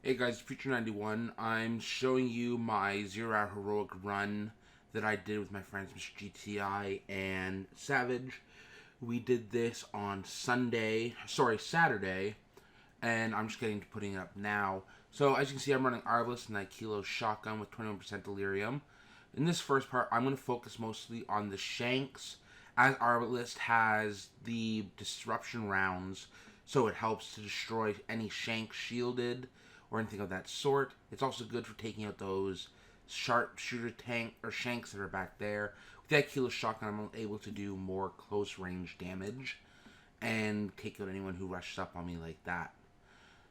Hey guys, Preacher91. I'm showing you my 0-hour heroic run that I did with my friends Mr. GTI and Savage. We did this on Saturday, and I'm just getting to putting it up now. So as you can see, I'm running Arbalest and Kilo Shotgun with 21% Delirium. In this first part, I'm going to focus mostly on the Shanks, as Arbalest has the disruption rounds, so it helps to destroy any Shank shielded or anything of that sort. It's also good for taking out those sharpshooter tank or Shanks that are back there. With that Kilo Shotgun, I'm able to do more close range damage and take out anyone who rushes up on me like that.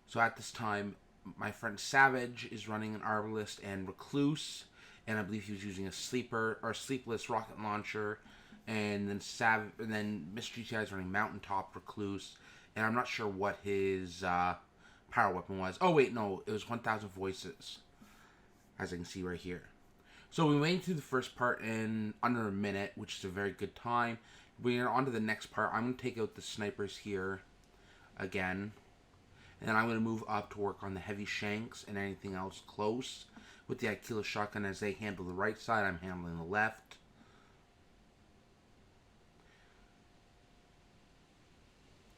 So at this time, my friend Savage is running an Arbalest and Recluse, and I believe he was using a sleepless rocket launcher. And then Mr. GTI is running Mountaintop Recluse, and I'm not sure what his power weapon was. Oh wait, no, it was 1,000 Voices, as I can see right here. So we made it through the first part in under a minute, which is a very good time. We're on to the next part. I'm going to take out the snipers here again. And then I'm going to move up to work on the heavy Shanks and anything else close. With the Kilo Shotgun, as they handle the right side, I'm handling the left.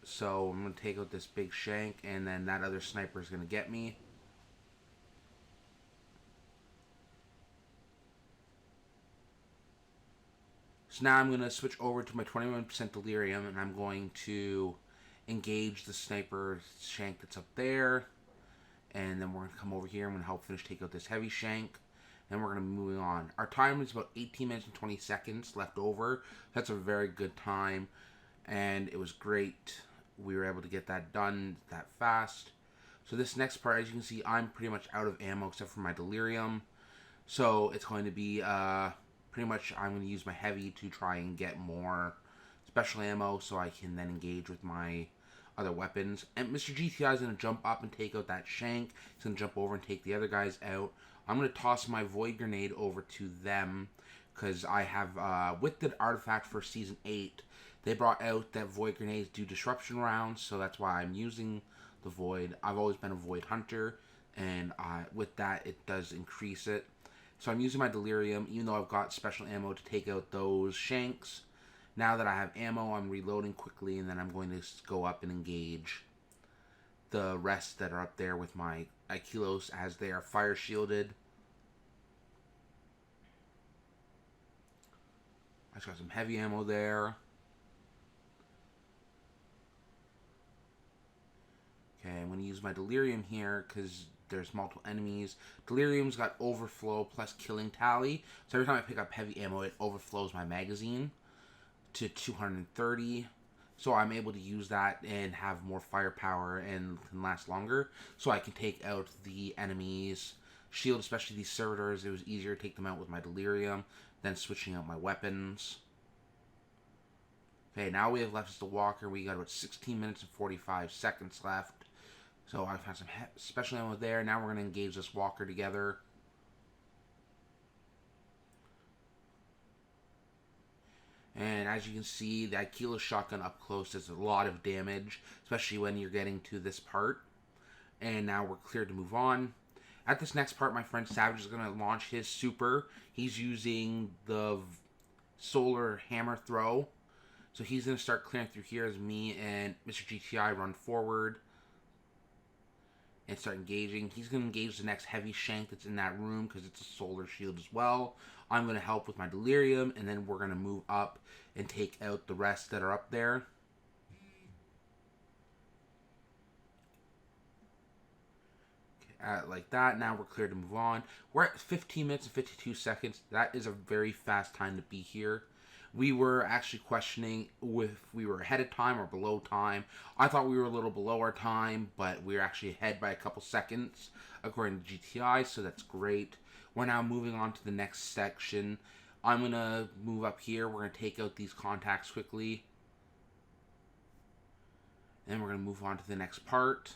So I'm going to take out this big Shank, and then that other sniper is going to get me. So now I'm going to switch over to my 21% Delirium, and I'm going to engage the sniper Shank that's up there. And then we're going to come over here. I'm going to help finish take out this heavy Shank. And we're going to be moving on. Our time is about 18 minutes and 20 seconds left over. That's a very good time. And it was great. We were able to get that done that fast. So this next part, as you can see, I'm pretty much out of ammo except for my Delirium. So it's going to be pretty much I'm going to use my heavy to try and get more special ammo so I can then engage with my other weapons. And Mr. GTI is going to jump up and take out that Shank. He's going to jump over and take the other guys out. I'm going to toss my Void Grenade over to them because I have, with the artifact for Season 8, they brought out that Void Grenades do disruption rounds, so that's why I'm using the Void. I've always been a Void Hunter, and with that, it does increase it. So I'm using my Delirium, even though I've got special ammo to take out those Shanks. Now that I have ammo, I'm reloading quickly, and then I'm going to go up and engage the rest that are up there with my Kilos as they are fire shielded. I just got some heavy ammo there. Okay, I'm going to use my Delirium here because there's multiple enemies. Delirium's got overflow plus killing tally. So every time I pick up heavy ammo, it overflows my magazine to 230. So I'm able to use that and have more firepower and can last longer. So I can take out the enemies' shield, especially these servitors. It was easier to take them out with my Delirium than switching out my weapons. Okay, now we have left is the Walker. We got about 16 minutes and 45 seconds left. So I've had some special ammo there. Now we're going to engage this Walker together. And as you can see, that Kilo Shotgun up close does a lot of damage, especially when you're getting to this part. And now we're cleared to move on. At this next part, my friend Savage is going to launch his super. He's using the Solar Hammer Throw. So he's going to start clearing through here as me and Mr. GTI run forward and start engaging. He's going to engage the next heavy Shank that's in that room because it's a solar shield as well. I'm going to help with my Delirium, and then we're going to move up and take out the rest that are up there. Okay, like that. Now we're clear to move on. We're at 15 minutes and 52 seconds. That is a very fast time to be here. We were actually questioning if we were ahead of time or below time. I thought we were a little below our time, but we were actually ahead by a couple seconds, according to GTI, so that's great. We're now moving on to the next section. I'm going to move up here. We're going to take out these contacts quickly. And we're going to move on to the next part.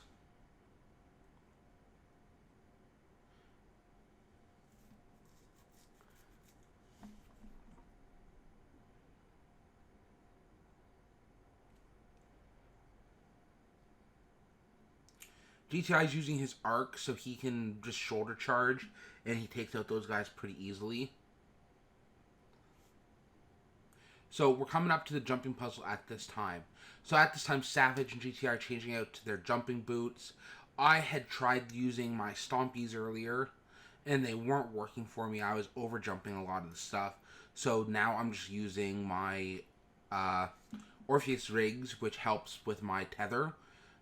GTI is using his arc so he can just shoulder charge, and he takes out those guys pretty easily. So we're coming up to the jumping puzzle at this time. So at this time, Savage and GTI are changing out to their jumping boots. I had tried using my Stompies earlier, and they weren't working for me. I was over jumping a lot of the stuff. So now I'm just using my Orpheus rigs, which helps with my tether.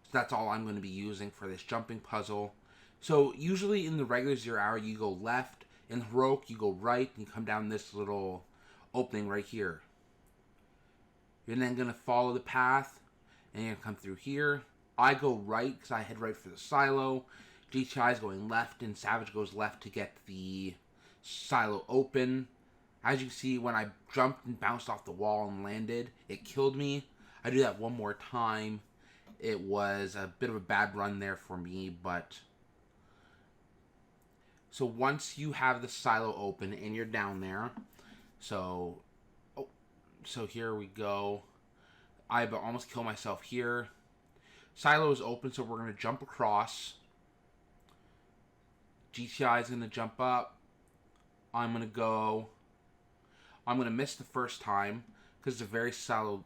So that's all I'm going to be using for this jumping puzzle. So usually in the regular 0 hour, you go left. In heroic, you go right, and you come down this little opening right here. You're then going to follow the path, and you're going to come through here. I go right, because I head right for the silo. GTI is going left, and Savage goes left to get the silo open. As you can see, when I jumped and bounced off the wall and landed, it killed me. I do that one more time. It was a bit of a bad run there for me, but... So once you have the silo open and you're down there, so here we go. I almost killed myself here. Silo is open, so we're going to jump across. GTI is going to jump up. I'm going to miss the first time because it's a very shallow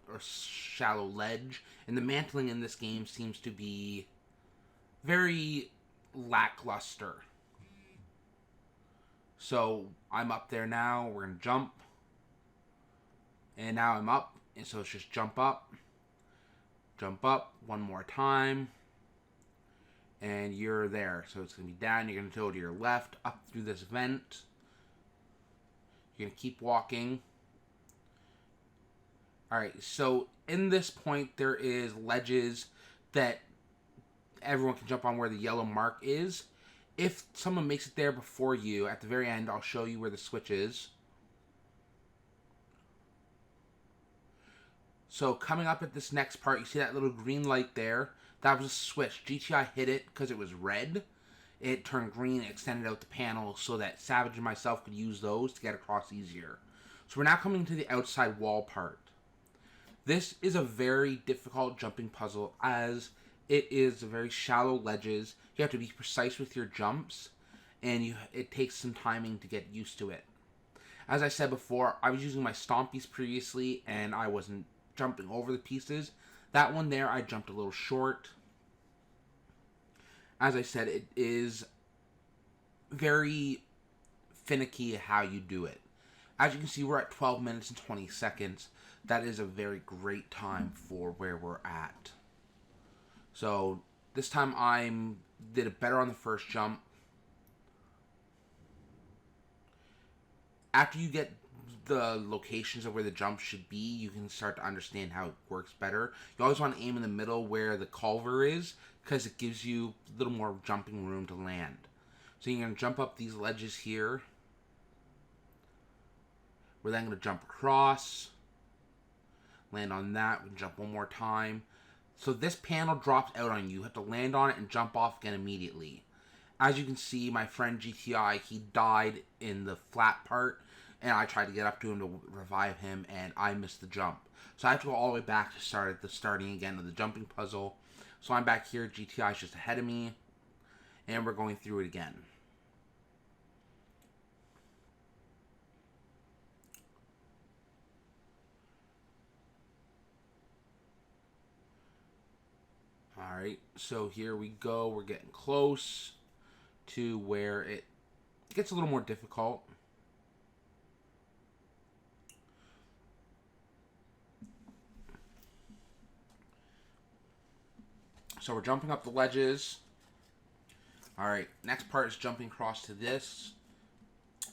ledge. And the mantling in this game seems to be very lackluster. So I'm up there now. We're going to jump. And now I'm up. And so it's just jump up. Jump up one more time. And you're there. So it's going to be down. You're going to go to your left up through this vent. You're going to keep walking. Alright, so in this point there is ledges that everyone can jump on where the yellow mark is. If someone makes it there before you, at the very end I'll show you where the switch is. So coming up at this next part, you see that little green light there? That was a switch. GTI hit it because it was red. It turned green and extended out the panel so that Savage and myself could use those to get across easier. So we're now coming to the outside wall part. This is a very difficult jumping puzzle as it is very shallow ledges. You have to be precise with your jumps, and it takes some timing to get used to it. As I said before, I was using my Stompies previously, and I wasn't jumping over the pieces. That one there, I jumped a little short. As I said, it is very finicky how you do it. As you can see, we're at 12 minutes and 20 seconds. That is a very great time for where we're at. So, this time I did it better on the first jump. After you get the locations of where the jump should be, you can start to understand how it works better. You always want to aim in the middle where the culver is, because it gives you a little more jumping room to land. So you're going to jump up these ledges here. We're then going to jump across. Land on that. We can jump one more time. So this panel drops out on you. You have to land on it and jump off again immediately. As you can see, my friend GTI, he died in the flat part. And I tried to get up to him to revive him, and I missed the jump. So I have to go all the way back to start at the starting again of the jumping puzzle. So I'm back here, GTI is just ahead of me, and we're going through it again. Alright, so here we go. We're getting close to where it gets a little more difficult. So we're jumping up the ledges. Alright, next part is jumping across to this.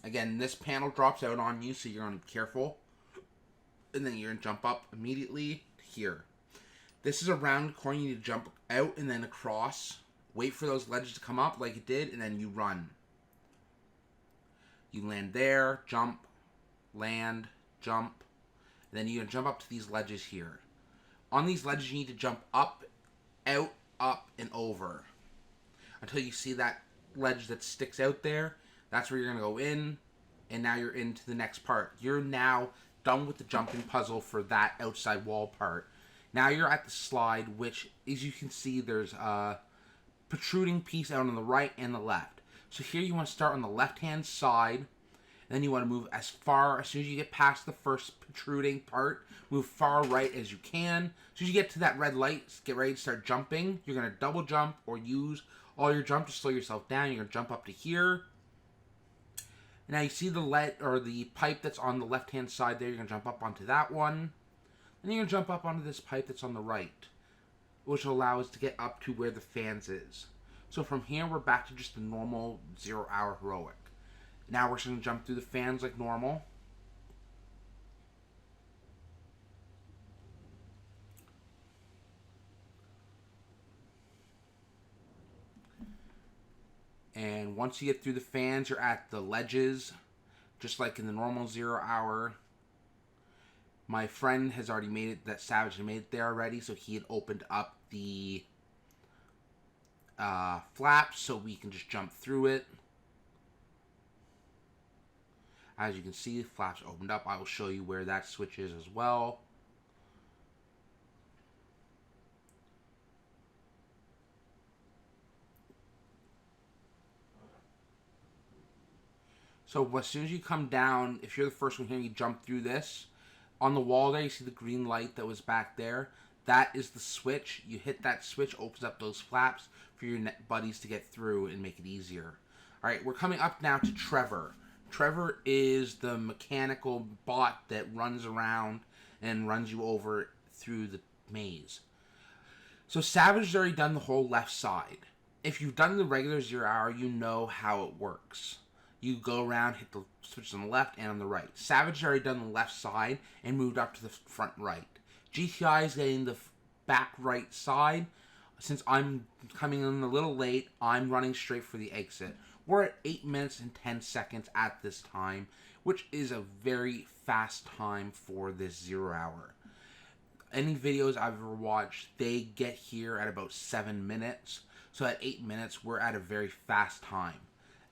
Again, this panel drops out on you, so you're going to be careful. And then you're going to jump up immediately here. This is a round corner. You need to jump out and then across. Wait for those ledges to come up like it did, and then you run. You land there, jump, land, jump. And then you're going to jump up to these ledges here. On these ledges, you need to jump up, out, up, and over until you see that ledge that sticks out there. That's where you're going to go in, and now you're into the next part. You're now done with the jumping puzzle for that outside wall part. Now you're at the slide, which, as you can see, there's protruding piece out on the right and the left. So here you want to start on the left-hand side, and then you want to move as soon as you get past the first protruding part, move far right as you can. As soon as you get to that red light, get ready to start jumping. You're going to double jump or use all your jump to slow yourself down. You're going to jump up to here. Now you see the pipe that's on the left-hand side there. You're going to jump up onto that one. Then you're going to jump up onto this pipe that's on the right, which will allow us to get up to where the fans is. So from here, we're back to just a normal 0 hour heroic. Now we're just going to jump through the fans like normal. And once you get through the fans, you're at the ledges, just like in the normal 0 hour. My friend has already made it, that Savage had made it there already, so he had opened up the flaps so we can just jump through it. As you can see, the flaps opened up. I will show you where that switch is as well. So as soon as you come down, if you're the first one here, you jump through this. On the wall there, you see the green light that was back there. That is the switch. You hit that switch, opens up those flaps for your buddies to get through and make it easier. Alright, we're coming up now to Trevor. Trevor is the mechanical bot that runs around and runs you over through the maze. So Savage has already done the whole left side. If you've done the regular 0 hour, you know how it works. You go around, hit the switches on the left and on the right. Savage has already done the left side and moved up to the front right. GTI is getting the back right side. Since I'm coming in a little late, I'm running straight for the exit. We're at 8 minutes and 10 seconds at this time, which is a very fast time for this 0 hour. Any videos I've ever watched, they get here at about 7 minutes. So at 8 minutes, we're at a very fast time.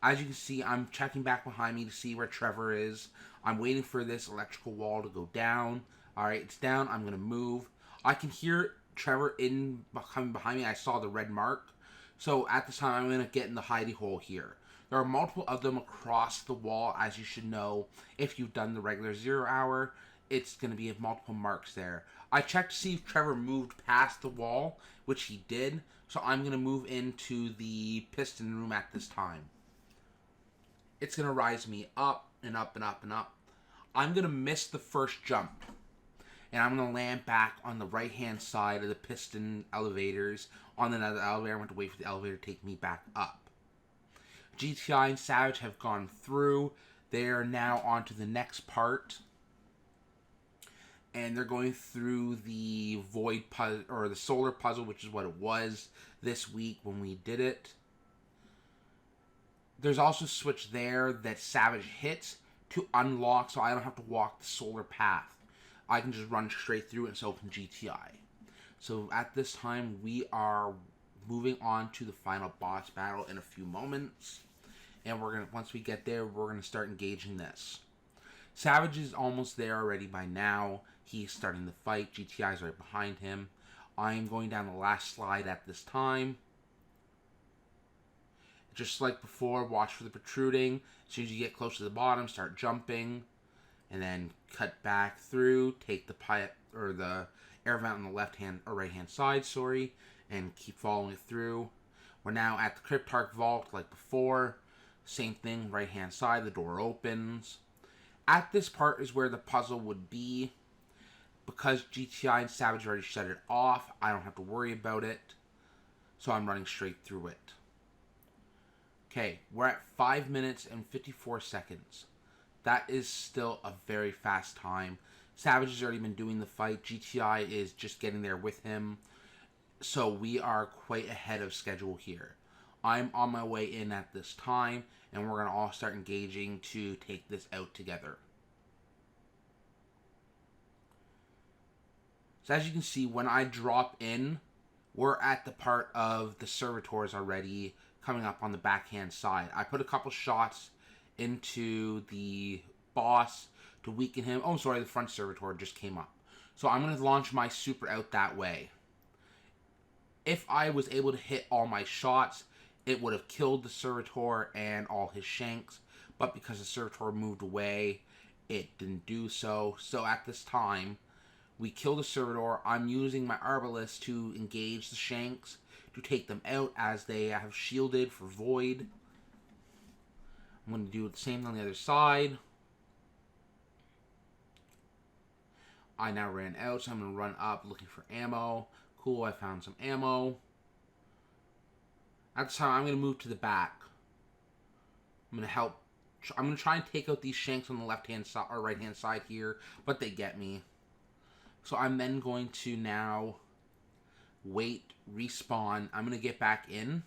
As you can see, I'm checking back behind me to see where Trevor is. I'm waiting for this electrical wall to go down. Alright, it's down. I'm going to move. I can hear Trevor coming behind me. I saw the red mark. So at this time, I'm going to get in the hidey hole here. There are multiple of them across the wall, as you should know. If you've done the regular 0 hour, it's going to be multiple marks there. I checked to see if Trevor moved past the wall, which he did. So I'm going to move into the piston room at this time. It's going to rise me up and up and up and up. I'm going to miss the first jump. And I'm going to land back on the right-hand side of the piston elevators on another elevator. I want to wait for the elevator to take me back up. GTI and Savage have gone through. They are now on to the next part. And they're going through the void puzzle, or the solar puzzle, which is what it was this week when we did it. There's also a switch there that Savage hits to unlock, so I don't have to walk the solar path. I can just run straight through it, and so can GTI. So at this time, we are moving on to the final boss battle in a few moments. And once we get there, we're gonna start engaging this. Savage is almost there already by now. He's starting the fight. GTI is right behind him. I am going down the last slide at this time. Just like before, watch for the protruding. As soon as you get close to the bottom, start jumping. And then cut back through. Take the pipe, or the air vent on the left-hand, or right-hand side, sorry. And keep following it through. We're now at the Cryptarch Vault like before. Same thing, right-hand side, the door opens. At this part is where the puzzle would be. Because GTI and Savage already shut it off, I don't have to worry about it. So I'm running straight through it. Okay, we're at 5 minutes and 54 seconds. That is still a very fast time. Savage has already been doing the fight. GTI is just getting there with him. So we are quite ahead of schedule here. I'm on my way in at this time, and we're going to all start engaging to take this out together. So as you can see, when I drop in, we're at the part of the servitors already coming up on the backhand side. I put a couple shots into the boss to weaken him. Oh, sorry, the front servitor just came up. So I'm going to launch my super out that way. If I was able to hit all my shots, it would have killed the servitor and all his shanks, but because the servitor moved away, it didn't do so. So at this time, we kill the servitor. I'm using my arbalist to engage the shanks to take them out as they have shielded for void. I'm going to do the same on the other side. I now ran out, so I'm going to run up looking for ammo. Cool, I found some ammo. At this time, I'm going to move to the back. I'm going to try and take out these shanks on the left-hand side or right-hand side here, but they get me. So I'm then going to now wait, respawn. I'm going to get back in.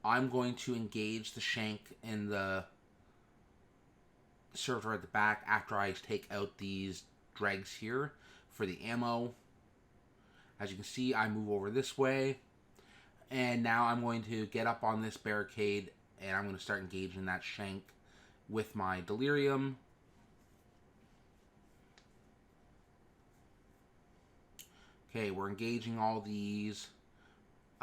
I'm going to engage the shank in the servitor at the back after I take out these dregs here for the ammo. As you can see, I move over this way. And now I'm going to get up on this barricade and I'm going to start engaging that shank with my delirium. Okay, we're engaging all these.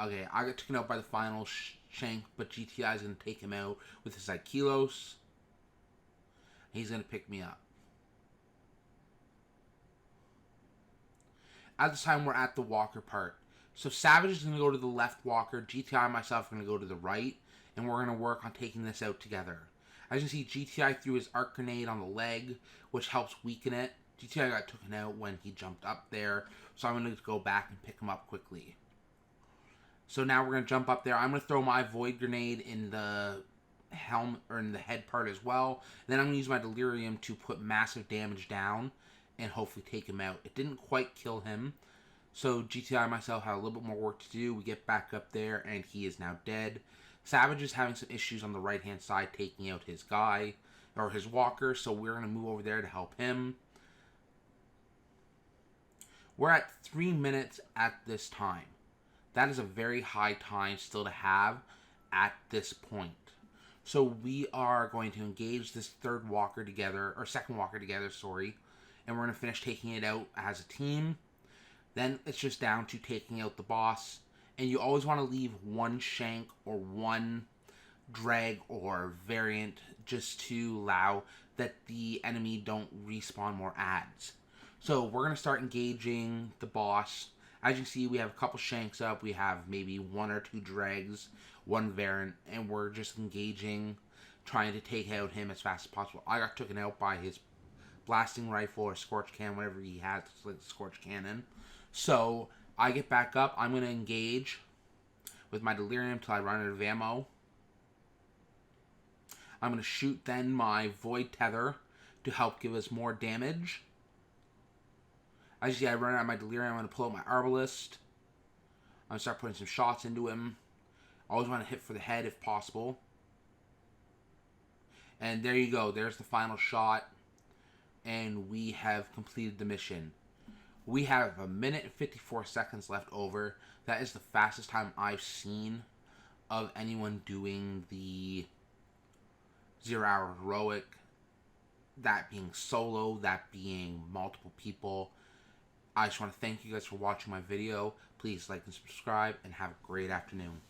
Okay, I got taken out by the final shank, but GTI is going to take him out with his Aikilos. He's going to pick me up. At this time, we're at the walker part. So Savage is going to go to the left walker. GTI and myself are going to go to the right. And we're going to work on taking this out together. As you can see, GTI threw his arc grenade on the leg, which helps weaken it. GTI got taken out when he jumped up there. So I'm going to go back and pick him up quickly. So now we're going to jump up there. I'm going to throw my void grenade in the helmet or in the head part as well. And then I'm going to use my delirium to put massive damage down and hopefully take him out. It didn't quite kill him. So GTI and myself have a little bit more work to do. We get back up there and he is now dead. Savage is having some issues on the right hand side taking out his guy or his walker. So we're going to move over there to help him. We're at 3 minutes at this time. That is a very high time still to have at this point. So we are going to engage this second walker together, sorry. And we're going to finish taking it out as a team. Then it's just down to taking out the boss. And you always want to leave one shank or one drag or variant just to allow that the enemy don't respawn more adds. So we're going to start engaging the boss. As you can see, we have a couple shanks up. We have maybe 1 or 2 drags, 1 variant. And we're just engaging, trying to take out him as fast as possible. I got taken out by his blasting rifle or scorch cannon, whatever he has, like the scorch cannon. So I get back up. I'm going to engage with my delirium until I run out of ammo. I'm going to shoot then my void tether to help give us more damage. As you see, I run out of my delirium. I'm going to pull out my arbalist. I'm going to start putting some shots into him. Always want to hit for the head if possible. And there you go. There's the final shot. And we have completed the mission. We have 1 minute and 54 seconds left over. That is the fastest time I've seen of anyone doing the 0 Hour Heroic. That being solo, that being multiple people. I just want to thank you guys for watching my video. Please like and subscribe and have a great afternoon.